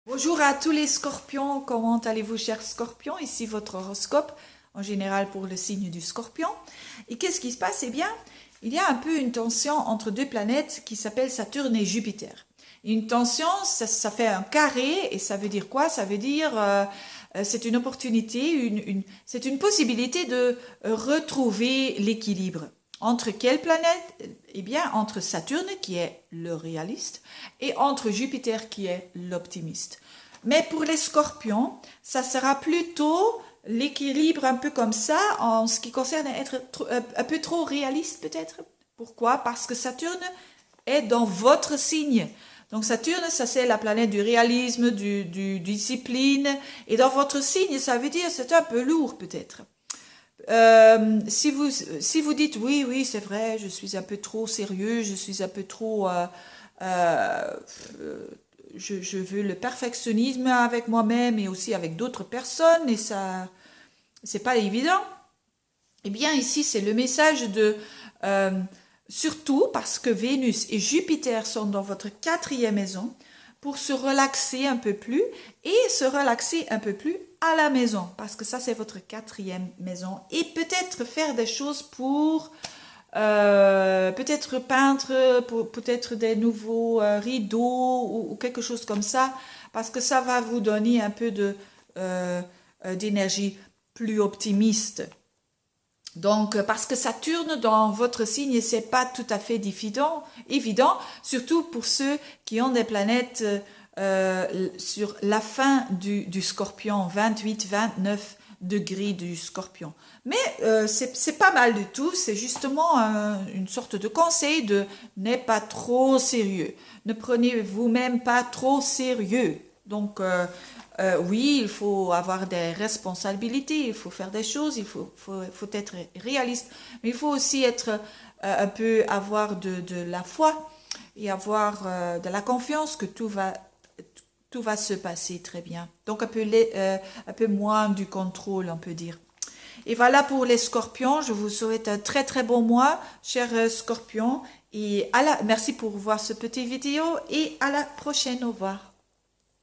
Bonjour à tous les scorpions, comment allez-vous chers scorpions? Ici votre horoscope, en général pour le signe du scorpion. Et qu'est-ce qui se passe? Eh bien, il y a un peu une tension entre deux planètes qui s'appellent Saturne et Jupiter. Une tension, ça fait un carré, et ça veut dire quoi? Ça veut dire, c'est une opportunité, c'est une possibilité de retrouver l'équilibre. Entre quelle planète? Eh bien, entre Saturne, qui est le réaliste, et entre Jupiter, qui est l'optimiste. Mais pour les scorpions, ça sera plutôt l'équilibre un peu comme ça, en ce qui concerne être un peu trop réaliste peut-être. Pourquoi? Parce que Saturne est dans votre signe. Donc Saturne, ça c'est la planète du réalisme, du discipline. Et dans votre signe, ça veut dire c'est un peu lourd peut-être. Si vous dites oui, c'est vrai, je suis un peu trop sérieux, je suis un peu trop, euh, je veux le perfectionnisme avec moi-même et aussi avec d'autres personnes et ça, c'est pas évident. Eh bien ici c'est le message de, euh, surtout parce que Vénus et Jupiter sont dans votre quatrième maison, pour se relaxer un peu plus et se relaxer un peu plus à la maison, parce que ça c'est votre quatrième maison, et peut-être faire des choses pour peut-être peindre, peut-être des nouveaux rideaux ou quelque chose comme ça, parce que ça va vous donner un peu d'énergie plus optimiste. Donc, parce que Saturne dans votre signe, c'est pas tout à fait évident, surtout pour ceux qui ont des planètes sur la fin du Scorpion, 28-29 degrés du Scorpion. Mais c'est pas mal du tout, c'est justement une sorte de conseil de n'êtes pas trop sérieux, ne prenez vous-même pas trop sérieux. Donc, oui, il faut avoir des responsabilités, il faut faire des choses, il faut être réaliste, mais il faut aussi être un peu avoir de la foi et avoir de la confiance que tout va se passer très bien. Donc un peu moins du contrôle, on peut dire. Et voilà pour les scorpions, je vous souhaite un très très bon mois, chers scorpions, et merci pour voir ce petit vidéo et à la prochaine, au revoir.